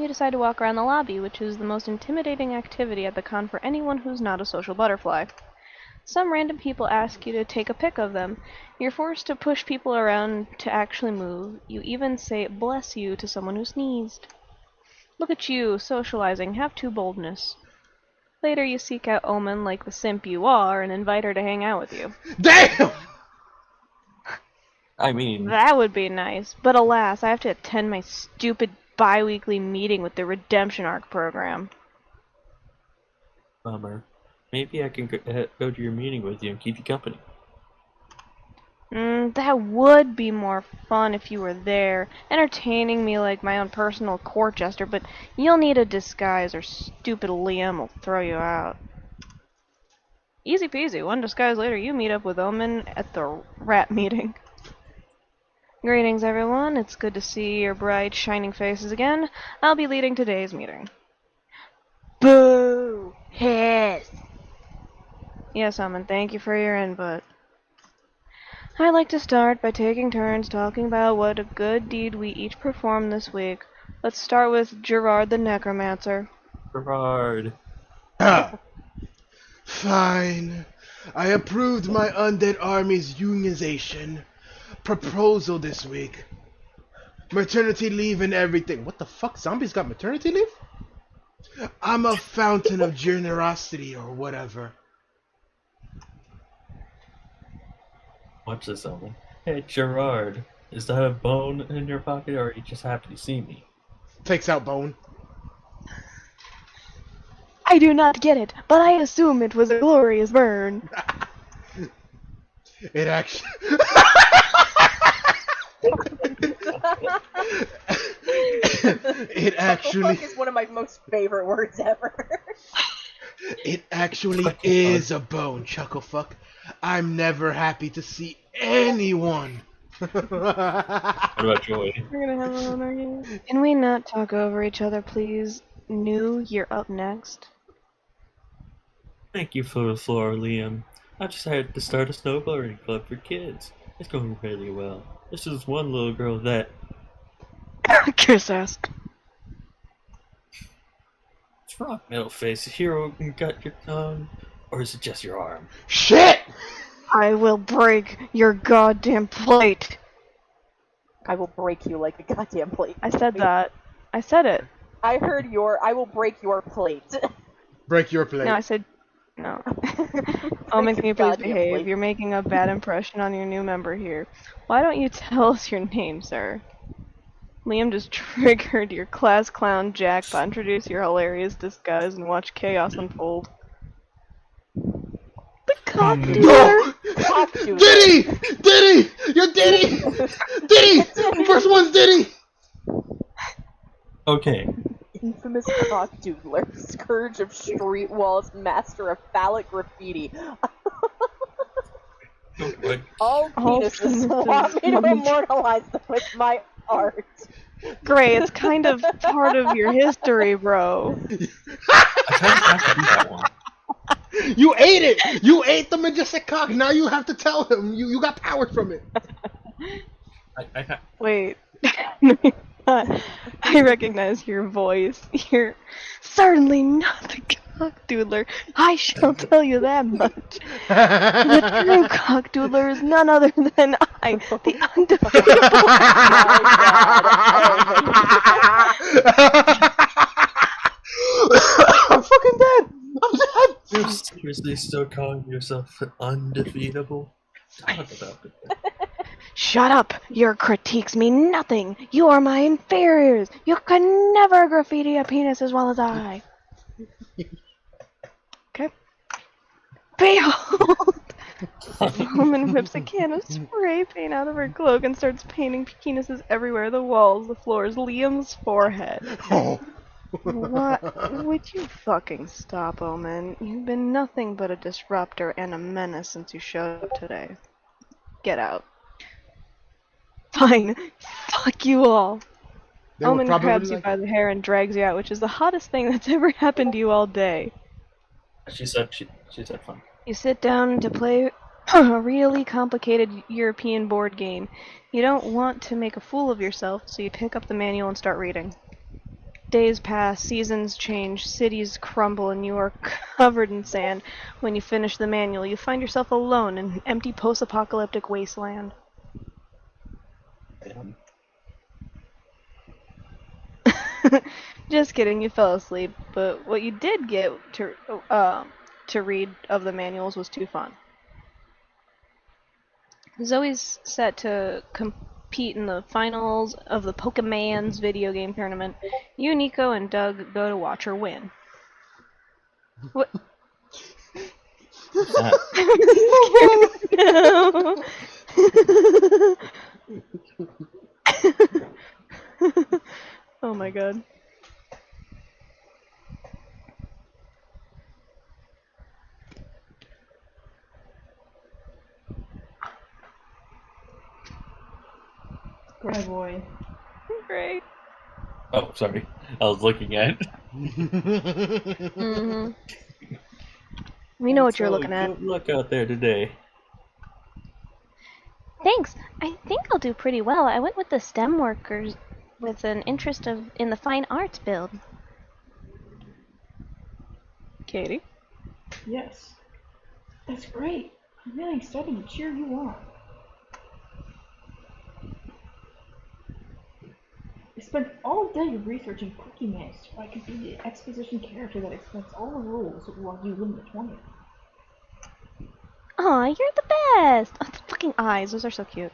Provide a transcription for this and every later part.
You decide to walk around the lobby, which is the most intimidating activity at the con for anyone who's not a social butterfly. Some random people ask you to take a pic of them. You're forced to push people around to actually move. You even say "bless you" to someone who sneezed. Look at you, socializing, have two boldness. Later you seek out Omen like the simp you are and invite her to hang out with you. Damn! I mean, That would be nice, but alas, I have to attend my stupid bi-weekly meeting with the Redemption Arc program. bummer. Maybe I can go to your meeting with you and keep you company. That would be more fun if you were there, entertaining me like my own personal court jester, but you'll need a disguise or stupid Liam will throw you out. Easy peasy, one disguise later you meet up with Omen at the rat meeting. Greetings everyone, it's good to see your bright, shining faces again. I'll be leading today's meeting. Boo! Hiss! Yes, Omen, thank you for your input. I'd like to start by taking turns talking about what a good deed we each performed this week. Let's start with Gerard the Necromancer. Gerard. Fine. I approved my undead army's unionization proposal this week. Maternity leave and everything. What the fuck? Zombies got maternity leave? I'm a fountain of generosity or whatever. Watch this, Owen. Hey, Gerard. Is that a bone in your pocket, or are you just happy to see me? Takes out bone. I do not get it, but I assume it was a glorious burn. It actually... it actually... is one of my most favorite words ever. It actually is a bone, Chucklefuck. I'm never happy to see anyone. What about Joy? We're gonna have another argument. Can we not talk over each other, please? New, you're up next. Thank you for the floor, Liam. I just had to start a snowboarding club for kids. It's going really well. There's just one little girl that... Kiss ass. What's wrong, Metal Face? Hero got your tongue? Or is it just your arm? Shit! I will break your goddamn plate. I will break you like a goddamn plate. I said that. I said it. I heard I will break your plate. Break your plate. No, I said no. Omen, can you please Goddamn behave? plate. You're making a bad impression on your new member here. Why don't you tell us your name, sir? Liam just triggered your class clown jackpot. Introduce your hilarious disguise and watch chaos unfold. The cock dealer! No! Cock doodler. Diddy! Diddy! You're Diddy! Diddy! First one's Diddy! Okay. Infamous cock doodler, scourge of street walls, master of phallic graffiti. All penises want me to immortalize them with my art. Great, it's kind of part of your history, bro. I kind of have to do that one. You ate it! You ate the majestic cock! Now you have to tell him! You got power from it! Wait. I recognize your voice. You're certainly not the cock doodler. I shall tell you that much. The true cock doodler is none other than I, the undefeatable. I'm fucking dead! I'm dead! You're seriously still calling yourself undefeatable? Talk about it. Shut up! Your critiques mean nothing. You are my inferiors. You can never graffiti a penis as well as I. Okay. Behold! The woman whips a can of spray paint out of her cloak and starts painting penises everywhere. The walls, the floors, Liam's forehead. Oh. What? Would you fucking stop, Omen? You've been nothing but a disruptor and a menace since you showed up today. Get out. Fine. Fuck you all. They were Omen probably grabs you like- by the hair and drags you out, which is the hottest thing that's ever happened to you all day. She said fun. You sit down to play a really complicated European board game. You don't want to make a fool of yourself, so you pick up the manual and start reading. Days pass, seasons change, cities crumble, and you are covered in sand. When you finish the manual, you find yourself alone in an empty post-apocalyptic wasteland. Damn. Just kidding, you fell asleep. But what you did get to read of the manuals was too fun. Zoe's set to compete in the finals of the Pokemans video game tournament. You, Nico, and Doug go to watch her win. What? That, Oh my god. Good boy. Great. oh, sorry. I was looking at it. Mm-hmm. We know what you're So, looking at. Good luck out there today. Thanks. I think I'll do pretty well. I went with the STEM workers with an interest in the fine arts build. Katie? Yes. That's great. I'm really excited to cheer you on. I spent all day researching Pokemon so I could be the exposition character that explains all the rules while you win the tournament. Aw, you're the best! Oh, the fucking eyes, those are so cute.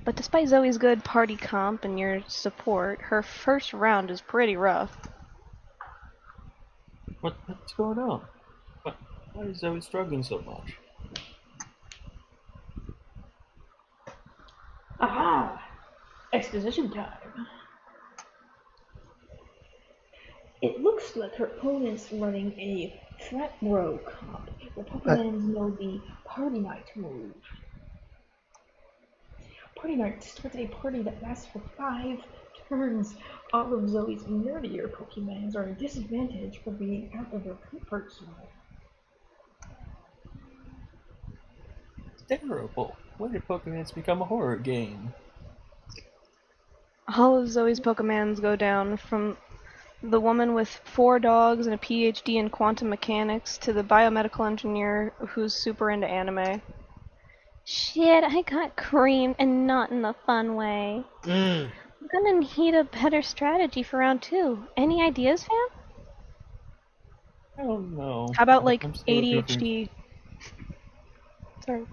But despite Zoe's good party comp and your support, her first round is pretty rough. What's going on? Why is Zoe struggling so much? Aha! Exposition time. It looks like her opponent's running a flat row comp, where Pokemons know the Party Night move. Party Night starts a party that lasts for 5 turns. All of Zoe's nerdier Pokemons are at a disadvantage for being out of their comfort zone. Terrible. When did Pokemon become a horror game? All of Zoe's Pokemons go down, from the woman with 4 dogs and a PhD in quantum mechanics to the biomedical engineer who's super into anime. Shit, I got creamed, and not in the fun way. I'm gonna need a better strategy for round 2. Any ideas, fam? I don't know. How about, like, I'm still looking for- ADHD? Sorry.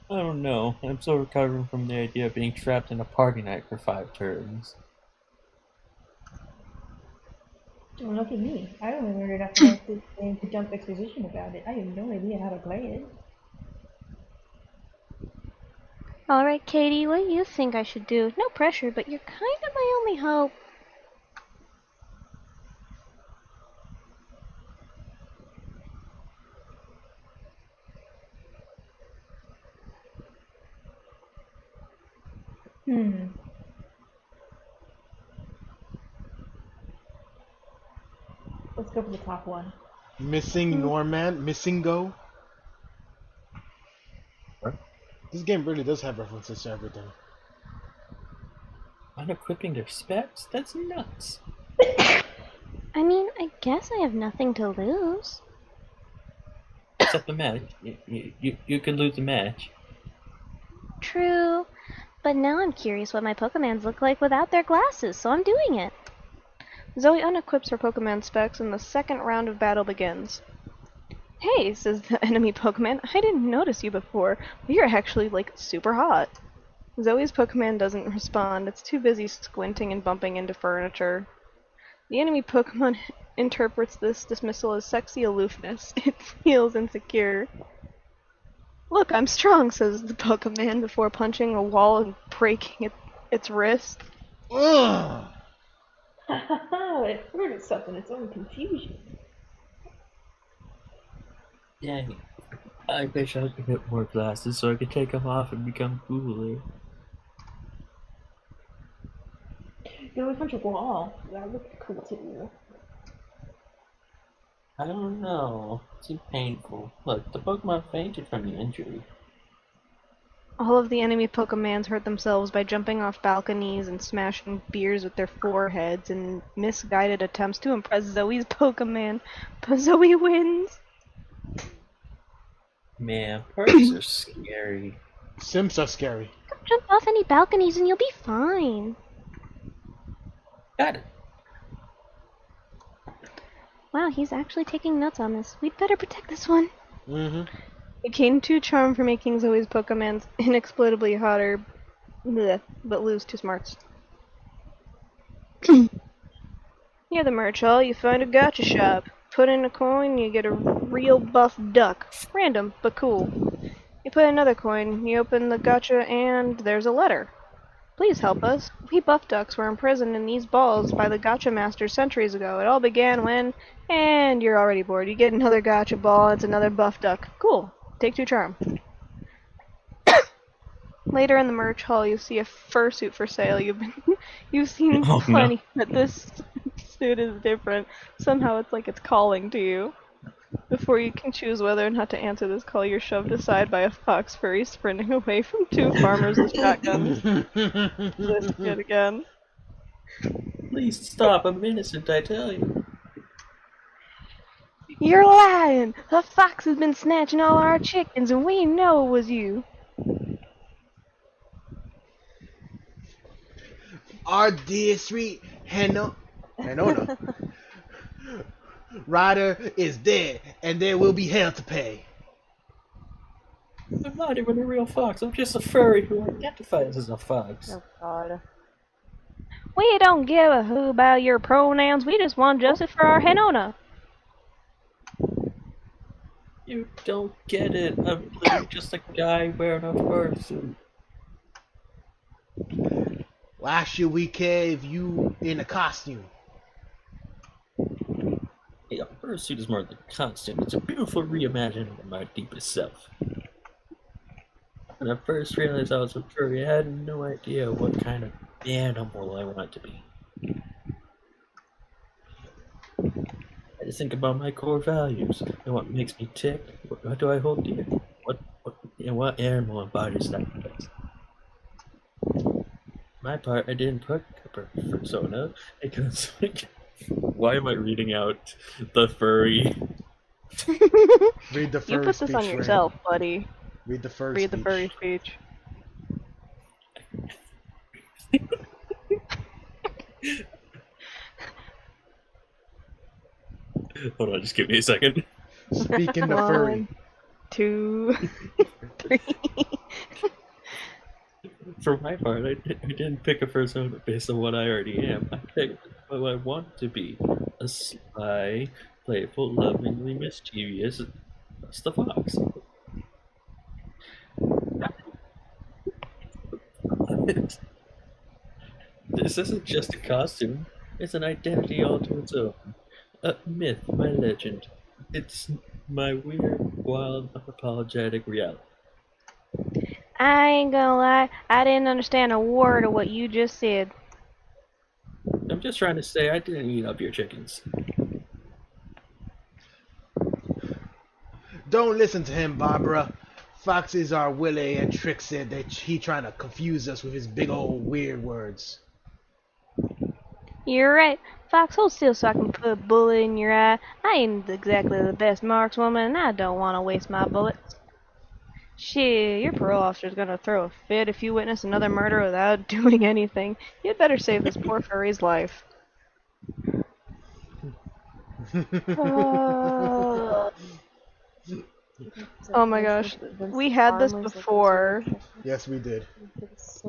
I don't know. I'm still recovering from the idea of being trapped in a party night for 5 turns. Don't look at me. I only learned enough about this game to jump exposition about it. I have no idea how to play it. Alright, Katie, what do you think I should do? No pressure, but you're kind of my only hope. Let's go for the top one. Missing Norman, Missing Go. What? This game really does have references to everything. Unequipping their specs? That's nuts. I mean, I guess I have nothing to lose. Except the match. You can lose the match. True, but now I'm curious what my Pokemons look like without their glasses, so I'm doing it. Zoe unequips her Pokemon specs and the second round of battle begins. Hey, says the enemy Pokemon, I didn't notice you before, but you're actually, like, super hot. Zoe's Pokemon doesn't respond, it's too busy squinting and bumping into furniture. The enemy Pokemon interprets this dismissal as sexy aloofness. It feels insecure. Look, I'm strong, says the Pokemon before punching a wall and breaking its wrist. Ugh. It heard itself in its own confusion. Dang. I wish I could get more glasses so I could take them off and become cooler. You can always punch a wall. That would be cool too. I don't know. It seemed painful. Look, the Pokemon fainted from the injury. All of the enemy Pokemans hurt themselves by jumping off balconies and smashing beers with their foreheads in misguided attempts to impress Zoe's Pokemon. But Zoe wins. Man, parties are scary. Sims are scary. Don't jump off any balconies and you'll be fine. Got it. Wow, he's actually taking notes on this. We'd better protect this one. Mm-hmm. It gained 2 charm for making Zoe's Pokemons inexplicably hotter, bleh, but lose 2 smarts. Near the merch hall, you find a gacha shop. Put in a coin, you get a real buff duck. Random, but cool. You put in another coin, you open the gacha, and there's a letter. Please help us. We buff ducks were imprisoned in these balls by the gacha masters centuries ago. It all began when... And you're already bored. You get another gacha ball, and it's another buff duck. Cool. Take 2 charm. Later in the merch hall, you see a fursuit for sale. You've seen Oh, no. plenty, but this suit is different. Somehow it's like it's calling to you. Before you can choose whether or not to answer this call, you're shoved aside by a fox furry sprinting away from 2 farmers with shotguns. This kid again. Please stop. I'm innocent, I tell you. You're lying! The fox has been snatching all our chickens, and we know it was you. Our dear sweet Hanona Ryder is dead, and there will be hell to pay. I'm not even a real fox. I'm just a furry who identifies as a fox. Oh god. We don't give a who about your pronouns. We just want justice for our Hanona. You don't get it. I'm literally just a guy wearing a fursuit. Why should we care if you in a costume? Yeah, a fursuit is more than a costume. It's a beautiful reimagining of my deepest self. When I first realized I was a furry, I had no idea what kind of animal I wanted to be. I just think about my core values and what makes me tick. What do I hold dear? What animal embodies that best? My part, I didn't put a persona because why am I reading out the furry? Read the furry You put this speech, on Ray. yourself, buddy. Read the furry Read the speech. furry speech. Hold on, just give me a second. Speaking the furry. 1, 2, 3. For my part, I didn't pick a persona based on what I already am. I picked what I want to be. A sly, playful, lovingly mischievous. That's the fox. This isn't just a costume. It's an identity all to its own. A myth, my legend. It's my weird, wild, unapologetic reality. I ain't gonna lie, I didn't understand a word of what you just said. I'm just trying to say I didn't eat up your chickens. Don't listen to him, Barbara. Foxes are Willie and Trixie that he trying to confuse us with his big old weird words. You're right. Fox, hold still so I can put a bullet in your eye. I ain't exactly the best markswoman, and I don't want to waste my bullets. Shit, your parole officer's gonna throw a fit if you witness another murder without doing anything. You'd better save this poor furry's life. Oh my gosh. We had this before. Yes, we did.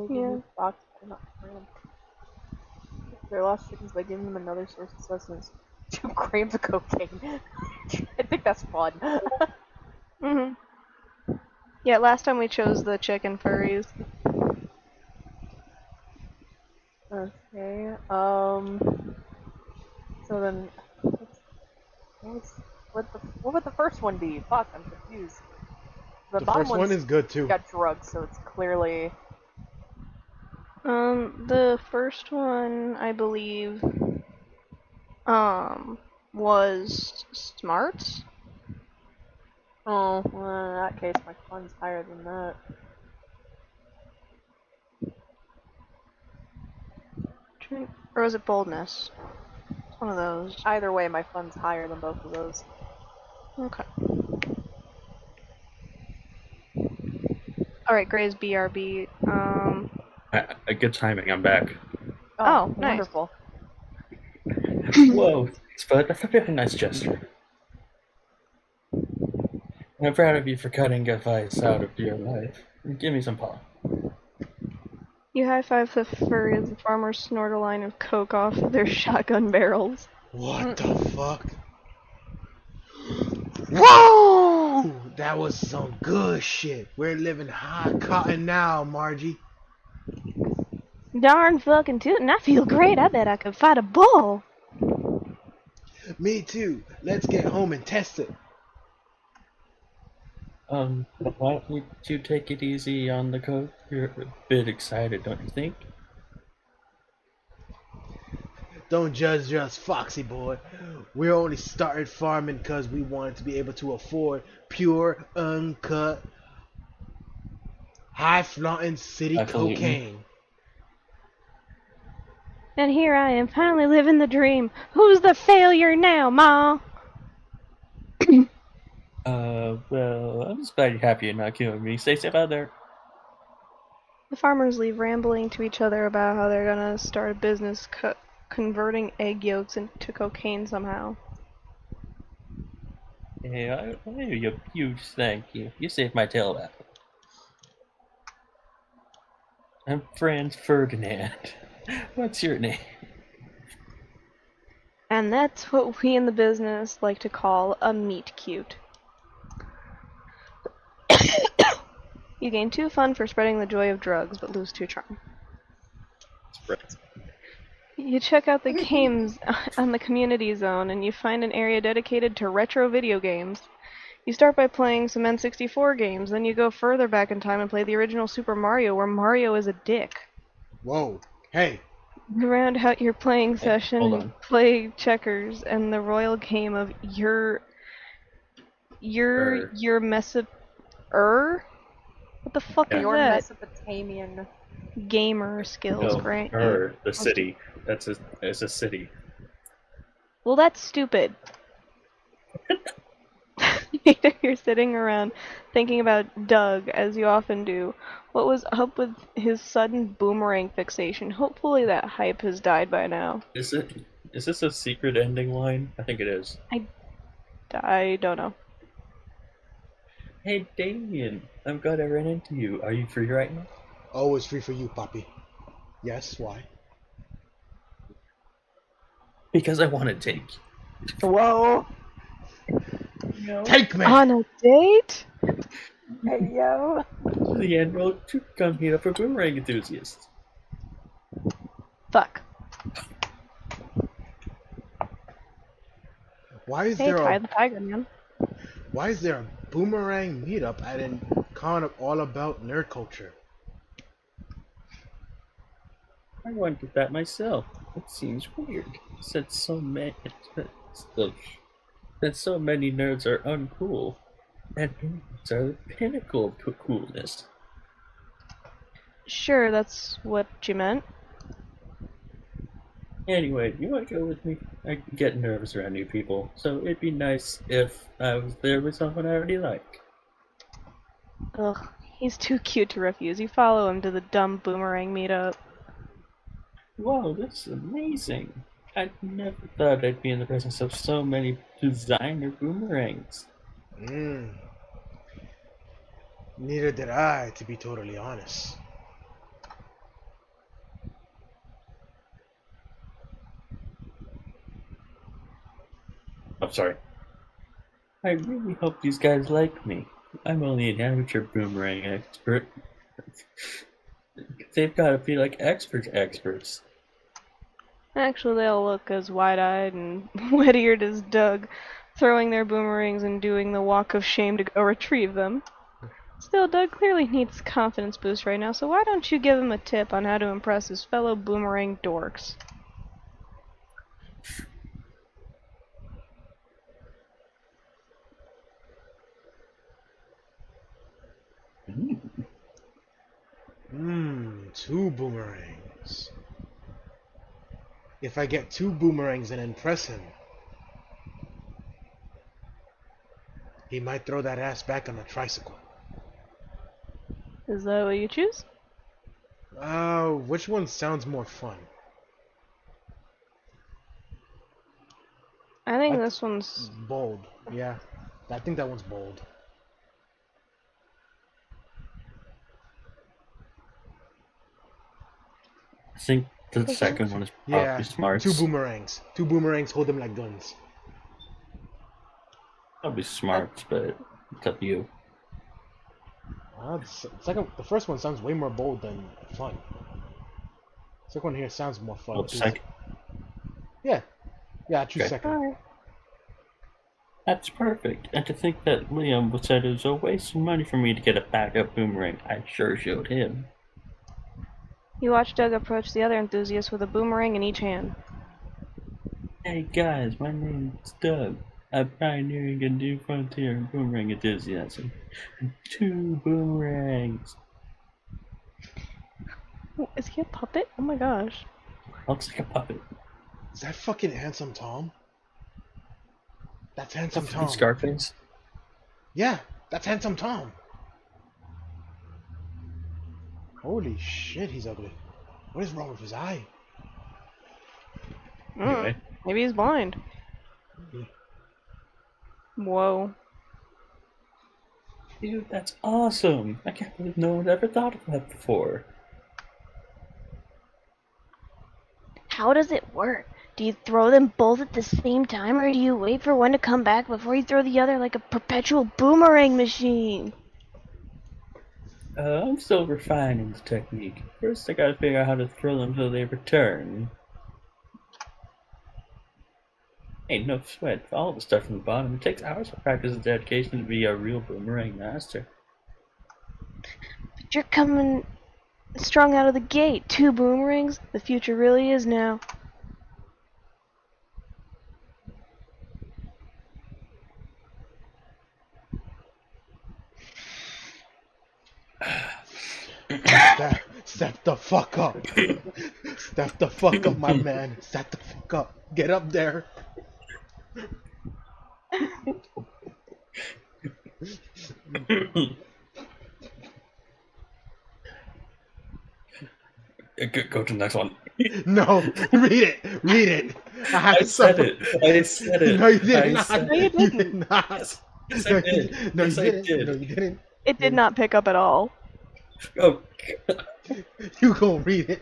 Yeah. They lost chickens by giving them another source of sustenance. 2 grams of cocaine. I think that's fun. Mhm. Yeah, last time we chose the chicken furries. Okay, so then, what would the first one be? Fuck, I'm confused. The first one is good too. got drugs, so it's clearly... The first one, I believe, was smarts. Oh, well, in that case, my fun's higher than that. Or was it boldness? One of those. Either way, my fun's higher than both of those. Okay. Alright, Gray's BRB. Good timing. I'm back. Oh, nice. Wonderful. Whoa, Spud, that's a very nice gesture. I'm proud of you for cutting a vice out of your life. Give me some paw. You high-five the furry as the farmers snort a line of coke off their shotgun barrels. What the fuck? Whoa! That was some good shit. We're living high cotton now, Margie. Darn fucking tootin', I feel great. I bet I could fight a bull. Me too. Let's get home and test it. Why don't you take it easy on the coke? You're a bit excited, don't you think? Don't judge us, Foxy boy. We only started farming because we wanted to be able to afford pure, uncut, high-flaunting city Absolutely. cocaine. And here I am, finally living the dream. Who's the failure now, Ma? Well, I'm just glad you're happy you're not killing me. Stay safe out there. The farmers leave rambling to each other about how they're gonna start a business converting egg yolks into cocaine somehow. Hey, you thank you. You saved my tail back. I'm Franz Ferdinand. What's your name? And that's what we in the business like to call a meet cute. You gain 2 fun for spreading the joy of drugs, but lose 2 charm. You check out the games on the community zone, and you find an area dedicated to retro video games. You start by playing some N64 games, then you go further back in time and play the original Super Mario, where Mario is a dick. Whoa. Hey. You round out your playing session hold and on. play checkers and the royal game of your What the fuck is Your that? Mesopotamian. Gamer skills, No, right? the city. It's a city. Well, that's stupid. You're sitting around thinking about Doug, as you often do. What was up with his sudden boomerang fixation? Hopefully that hype has died by now. Is this a secret ending line? I think it is. I don't know. Hey Damien, I'm glad I ran into you. Are you free right now? Always free for you, Poppy. Yes, why? Because I want to take you. Whoa! No. Take me! On a date? Hey, yo. To the annual to come meet up for boomerang enthusiasts. Fuck. Why is Hey, there Ty a the Tiger Man. Why is there a boomerang meetup at an con all about nerd culture? I wondered that myself. It seems weird. Since so many nerds are uncool, and nerds are the pinnacle of coolness. Sure, that's what you meant. Anyway, you want to go with me? I get nervous around new people, so it'd be nice if I was there with someone I already like. Ugh, he's too cute to refuse. You follow him to the dumb boomerang meetup. Whoa, this is amazing! I never thought I'd be in the presence of so many designer boomerangs. Neither did I, to be totally honest. I'm sorry. I really hope these guys like me. I'm only an amateur boomerang expert. They've got to be like experts. Actually, they all look as wide-eyed and wet-eared as Doug, throwing their boomerangs and doing the walk of shame to go retrieve them. Still, Doug clearly needs a confidence boost right now, so why don't you give him a tip on how to impress his fellow boomerang dorks? Two boomerangs. If I get 2 boomerangs and impress him, he might throw that ass back on a tricycle. Is that what you choose? Which one sounds more fun? I think I- this one's... Bold. Yeah. I think that one's bold. I think the second one is Yeah. probably smart. 2 boomerangs. 2 boomerangs, hold them like guns. Probably smart, but it's up to you. The first one sounds way more bold than fun. Second one here sounds more fun. Oh, too. second. Yeah. Yeah, I choose Okay. second. Alright. That's perfect. And to think that Liam said it was a waste of money for me to get a backup boomerang, I sure showed him. You watch Doug approach the other enthusiast with a boomerang in each hand. Hey guys, my name's Doug. I'm pioneering a new frontier in boomerang enthusiasm. 2 boomerangs. Oh, is he a puppet? Oh my gosh. Looks like a puppet. Is that fucking Handsome Tom? That's Handsome Tom. Scarface. Yeah, that's Handsome Tom. Holy shit, he's ugly. What is wrong with his eye? Anyway. Maybe he's blind. Maybe. Whoa. Dude, that's awesome! I can't believe no one ever thought of that before. How does it work? Do you throw them both at the same time, or do you wait for one to come back before you throw the other like a perpetual boomerang machine? I'm still refining the technique. First, I gotta figure out how to throw them so they return. Hey, no sweat. All the stuff from the bottom. It takes hours of practice and dedication to be a real boomerang master. But you're coming strong out of the gate. 2 boomerangs? The future really is now. Step the fuck up. Step the fuck up, my man. Step the fuck up. Get up there. Go to the next one. No, read it. Read it. I said it. I said it. No, you did I not. said No, you You didn't. did not. Yes, yes, No, I did. No, Yes, you I didn't. did. No, you didn't. It did not pick up at all. Oh, You gonna read it.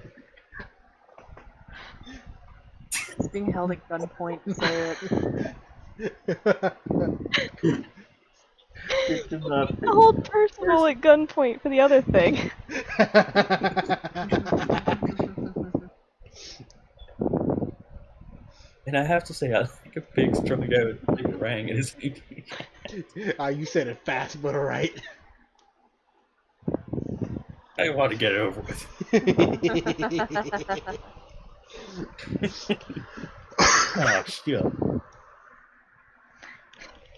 He's being held at gunpoint. Say it. it did not. Hold Percival at gunpoint for the other thing. And I have to say, I like a big, strong guy with a big rang in his AT. You said it fast, but alright. I want to get it over with. Oh, shit.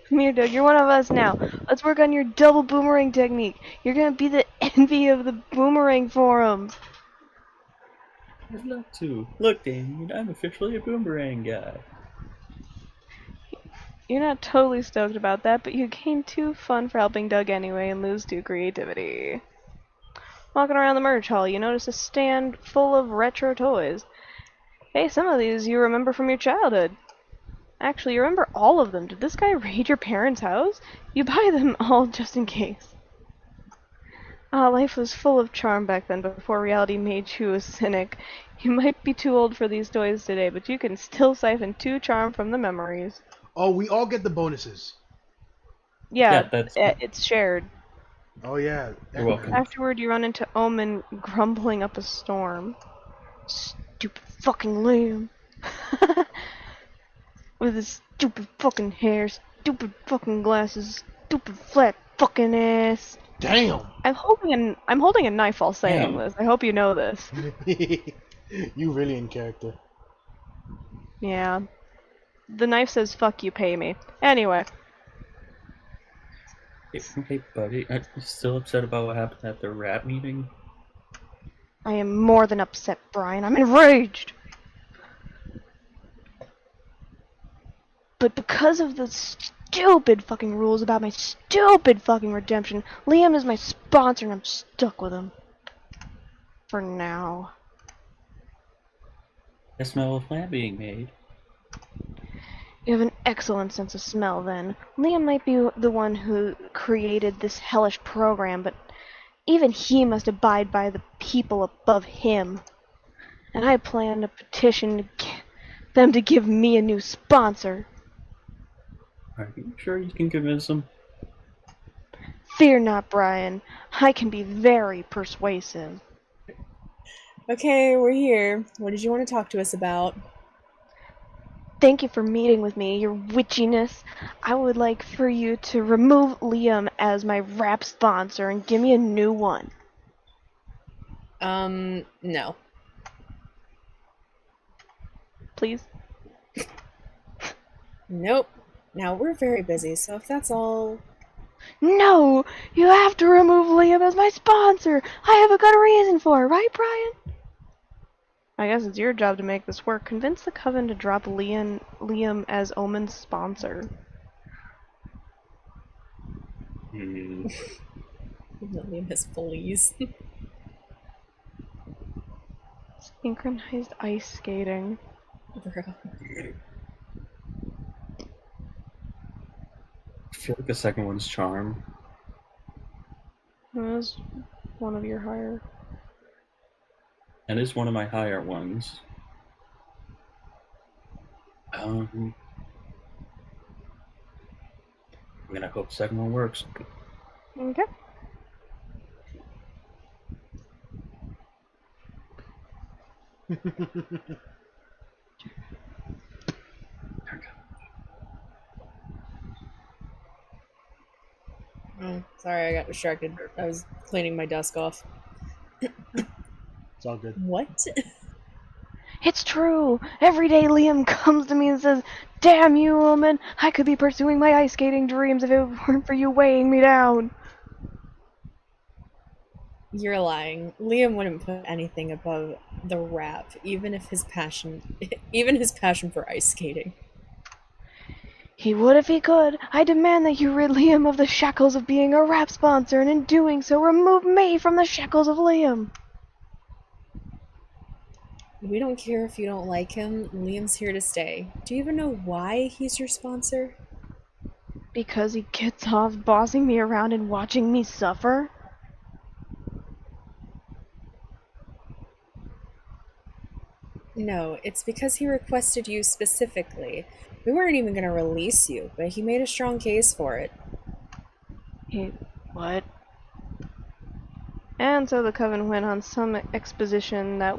Come here, Doug. You're one of us now. Let's work on your double boomerang technique. You're gonna be the envy of the boomerang forum. I'd love to. Look, Damien, I'm officially a boomerang guy. You're not totally stoked about that, but you gain 2 fun for helping Doug anyway and lose 2 creativity. Walking around the merch hall, you notice a stand full of retro toys. Hey, some of these you remember from your childhood. Actually, you remember all of them. Did this guy raid your parents' house? You buy them all just in case. Life was full of charm back then before reality made you a cynic. You might be too old for these toys today, but you can still siphon 2 charm from the memories. Oh, we all get the bonuses. Yeah, that's- it's shared. Oh yeah. You're welcome. Afterward, you run into Omen grumbling up a storm. Stupid fucking Liam. With his stupid fucking hair, stupid fucking glasses, stupid flat fucking ass. Damn. I'm holding a knife while saying Damn. this. I hope you know this. You really in character. Yeah. The knife says fuck you, pay me. Anyway. Hey, buddy, are you still upset about what happened at the rap meeting? I am more than upset, Brian. I'm enraged. But because of the stupid fucking rules about my stupid fucking redemption, Liam is my sponsor and I'm stuck with him. For now. I smell a plant being made. You have an excellent sense of smell, then. Liam might be the one who created this hellish program, but even he must abide by the people above him. And I plan to petition them to give me a new sponsor. Are you sure you can convince them? Fear not, Brian. I can be very persuasive. Okay, we're here. What did you want to talk to us about? Thank you for meeting with me, your witchiness. I would like for you to remove Liam as my rap sponsor and give me a new one. No. Please? Nope. Now, we're very busy, so if that's all... No! You have to remove Liam as my sponsor! I have a good reason for it, right, Brian? I guess it's your job to make this work. Convince the Coven to drop Liam as Omen's sponsor. Liam has fleas. Synchronized ice skating. Bro. I feel like the second one's charm. That was one of your higher. That is one of my higher ones. I'm gonna hope the second one works. Okay. Oh, sorry, I got distracted. I was cleaning my desk off. It's all good. What? It's true! Every day Liam comes to me and says, "Damn you, woman! I could be pursuing my ice skating dreams if it weren't for you weighing me down." You're lying. Liam wouldn't put anything above the rap, even his passion for ice skating. He would if he could. I demand that you rid Liam of the shackles of being a rap sponsor, and in doing so, remove me from the shackles of Liam. We don't care if you don't like him. Liam's here to stay. Do you even know why he's your sponsor? Because he gets off bossing me around and watching me suffer? No, it's because he requested you specifically. We weren't even going to release you, but he made a strong case for it. What? And so the Coven went on some exposition that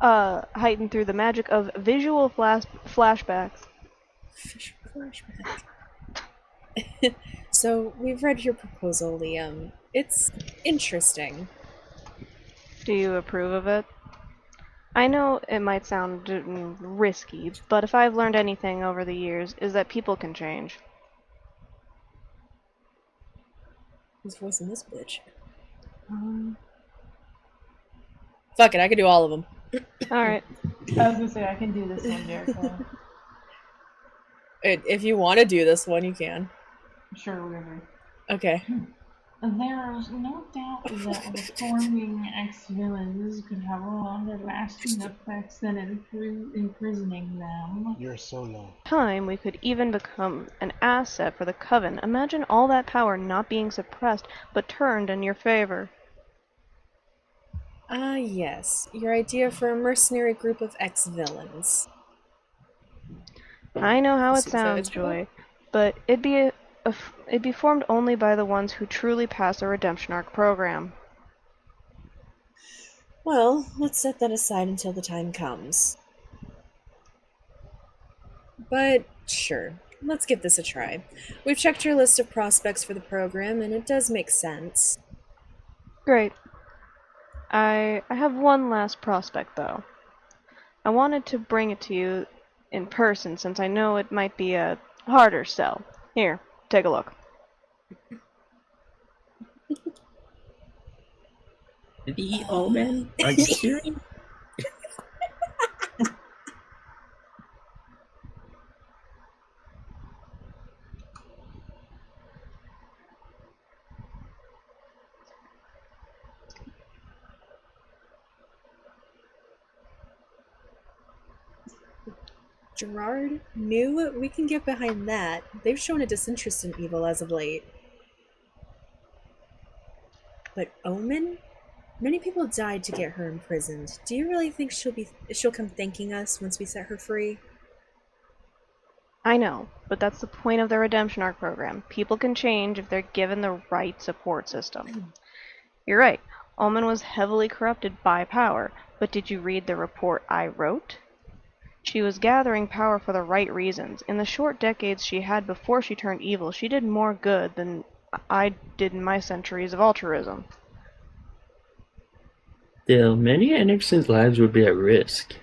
heightened through the magic of visual flashbacks. Flashback. So, we've read your proposal, Liam. It's interesting. Do you approve of it? I know it might sound risky, but if I've learned anything over the years, is that people can change. Who's voicing this bitch? Fuck it, I could do all of them. Alright. I was gonna say, I can do this one, Jericho. If you want to do this one, you can. Sure, whatever. Okay. There's no doubt that reforming ex-villains could have longer-lasting effects than imprisoning them. You're so low. Time we could even become an asset for the Coven. Imagine all that power not being suppressed, but turned in your favor. Ah, yes. Your idea for a mercenary group of ex-villains. I know how it So sounds, it's Joy, but it'd be formed only by the ones who truly pass a redemption arc program. Well, let's set that aside until the time comes. But, sure. Let's give this a try. We've checked your list of prospects for the program, and it does make sense. Great. I have one last prospect, though. I wanted to bring it to you in person, since I know it might be a harder sell. Here, take a look. The Omen? Are you serious? Gerard, new, we can get behind that. They've shown a disinterest in evil as of late. But Omen? Many people died to get her imprisoned. Do you really think she'll come thanking us once we set her free? I know, but that's the point of the redemption arc program. People can change if they're given the right support system. You're right. Omen was heavily corrupted by power, but did you read the report I wrote? She was gathering power for the right reasons. In the short decades she had before she turned evil, she did more good than I did in my centuries of altruism. Still, many innocent lives would be at risk.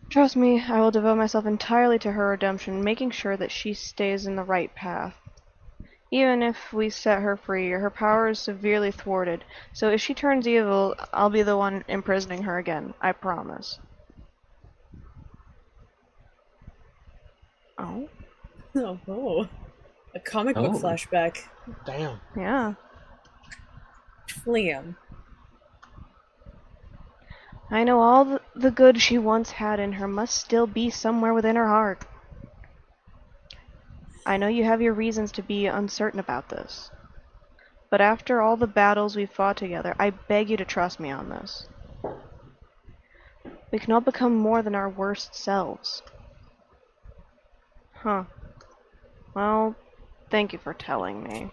Trust me, I will devote myself entirely to her redemption, making sure that she stays in the right path. Even if we set her free, her power is severely thwarted, so if she turns evil, I'll be the one imprisoning her again. I promise. Oh? Oh. A comic book Oh. flashback. Damn. Yeah. Liam. I know all the good she once had in her must still be somewhere within her heart. I know you have your reasons to be uncertain about this. But after all the battles we've fought together, I beg you to trust me on this. We can all become more than our worst selves. Huh. Well, thank you for telling me.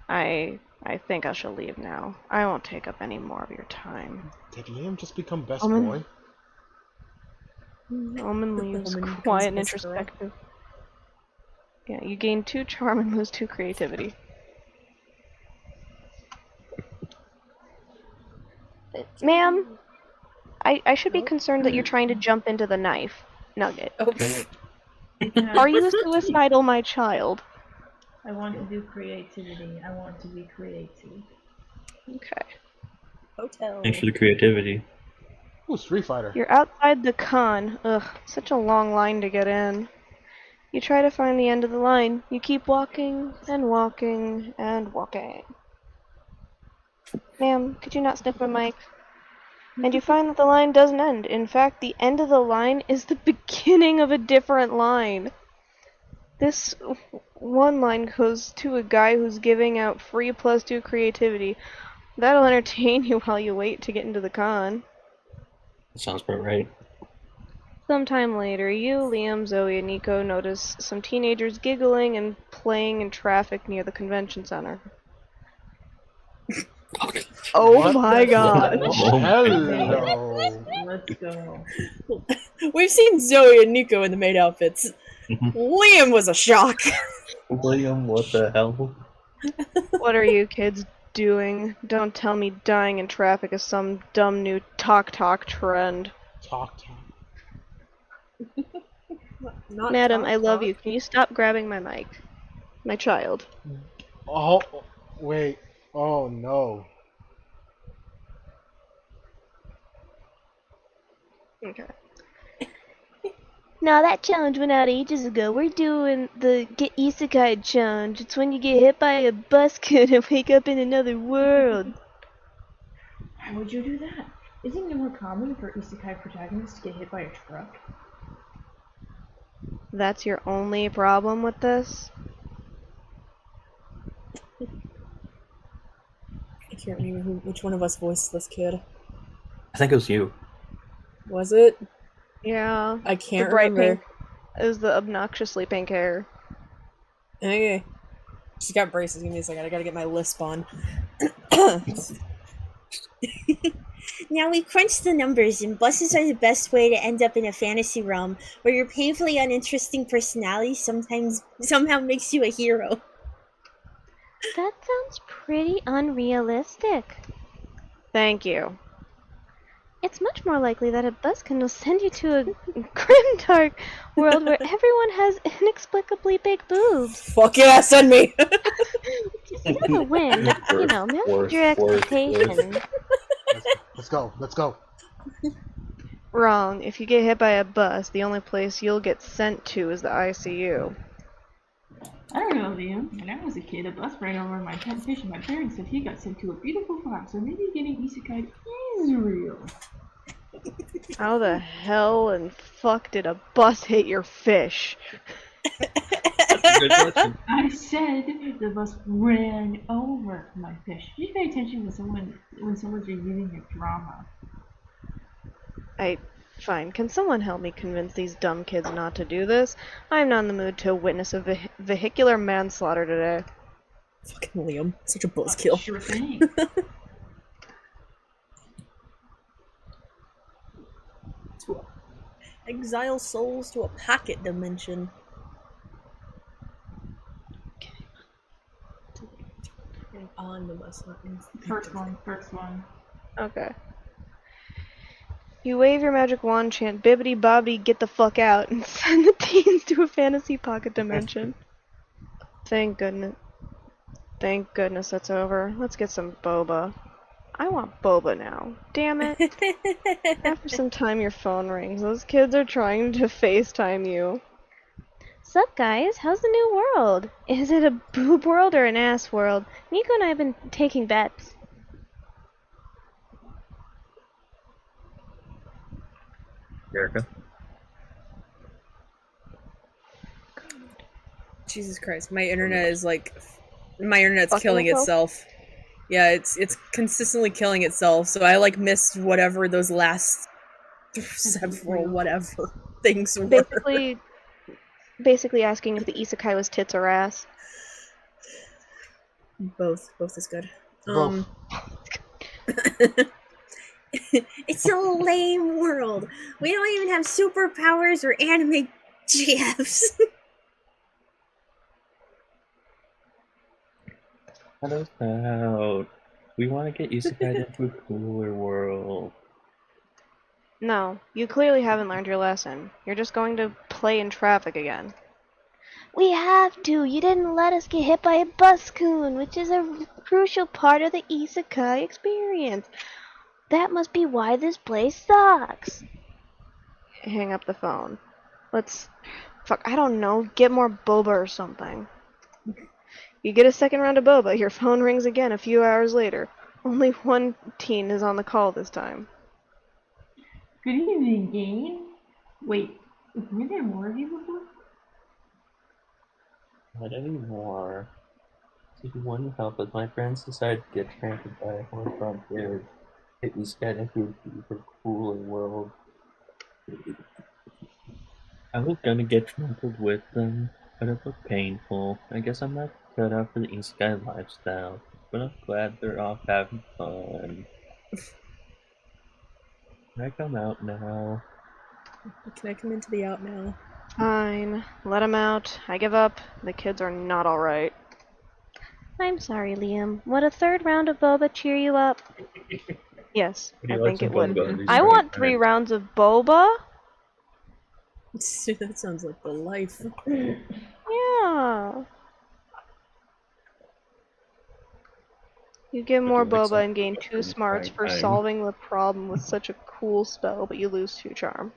I think I shall leave now. I won't take up any more of your time. Did Liam just become best Omen. boy? Omen leaves, Omen becomes quiet and best girl. introspective. Yeah, you gain 2 charm and lose 2 creativity. Ma'am, I should be concerned that you're trying to jump into the knife nugget. Oh, Are you a suicidal, my child? I want to do creativity. I want to be creative. Okay. hotel. Thanks for the creativity. Ooh, Street Fighter. You're outside the con. Ugh, such a long line to get in. You try to find the end of the line. You keep walking and walking and walking. Ma'am, could you not sniff my mic? And you find that the line doesn't end. In fact, the end of the line is the beginning of a different line. This one line goes to a guy who's giving out free +2 creativity. That'll entertain you while you wait to get into the con. That sounds about right. Sometime later, you, Liam, Zoe, and Nico notice some teenagers giggling and playing in traffic near the convention center. Oh What my the god. fuck? Oh my Hello. Let's go. We've seen Zoe and Nico in the maid outfits. Mhm. Liam was a shock. William, what the hell? What are you kids doing? Don't tell me dying in traffic is some dumb new talk trend. Talk. Not Madam, talk, I love talk. you. Can you stop grabbing my mic? My child. Oh, wait. Oh no. Okay. No, that challenge went out ages ago. We're doing the Get Isekai challenge. It's when you get hit by a bus cut and wake up in another world. Why would you do that? Isn't it more common for isekai protagonists to get hit by a truck? That's your only problem with this? I can't remember which one of us voiced this kid. I think it was you. Was it? Yeah. I can't the bright remember. pink is the obnoxiously pink hair. Okay. She's got braces. Give me a second. I gotta get my lisp on. Now we crunched the numbers, and buses are the best way to end up in a fantasy realm where your painfully uninteresting personality somehow makes you a hero. That sounds pretty unrealistic. Thank you. It's much more likely that a buskin will send you to a grim, dark world where everyone has inexplicably big boobs. Fuck yeah, send me! It's still a win, but, you know, manage your expectations. Let's go. Let's go. Wrong. If you get hit by a bus, the only place you'll get sent to is the ICU. I don't know, Liam. When I was a kid, a bus ran over my pet fish, and my parents said he got sent to a beautiful farm, so maybe getting isekai is real. How the hell and fuck did a bus hit your fish? That's a good question. I said the bus ran over my fish. You pay attention when someone's reviewing a drama. Fine. Can someone help me convince these dumb kids not to do this? I'm not in the mood to witness a vehicular manslaughter today. Fucking Liam, such a buzzkill. Sure thing. Exile souls to a pocket dimension. On the bus, not in First one. Okay. You wave your magic wand, chant bibbity bobbity, get the fuck out, and send the teens to a fantasy pocket dimension. Thank goodness. Thank goodness that's over. Let's get some boba. I want boba now. Damn it. After some time your phone rings. Those kids are trying to FaceTime you. Sup guys, how's the new world? Is it a boob world or an ass world? Nico and I have been taking bets. Erica. Jesus Christ, my internet is like, my internet's Fucking killing itself. Yeah, it's consistently killing itself. So I like missed whatever those last several whatever things were. Basically asking if the isekai was tits or ass. Both is good. Both. It's a lame world. We don't even have superpowers or anime GFs. What about? We want to get isekai into a cooler world. No, you clearly haven't learned your lesson. You're just going to play in traffic again. We have to! You didn't let us get hit by a bus-coon, which is a crucial part of the isekai experience. That must be why this place sucks. Hang up the phone. Let's... Fuck, I don't know. Get more boba or something. You get a second round of boba, your phone rings again a few hours later. Only one teen is on the call this time. Good evening, game. Wait, were there more of you before? Not anymore. Did you want to help us? My friends decided to get trampled by a horn frontier. Hit isekai into a deeper, cooler world. I was gonna get trampled with them, but it looked painful. I guess I'm not cut out for the isekai lifestyle, but I'm glad they're off having fun. Can I come out now? Can I come into the out now? Fine. Let him out. I give up. The kids are not alright. I'm sorry, Liam. Would a third round of boba cheer you up? Yes, I think it would. I want 3 rounds of boba? That sounds like the life. Yeah. You get more boba and gain 2 smarts for solving the problem with such a cool spell, but you lose 2 charm.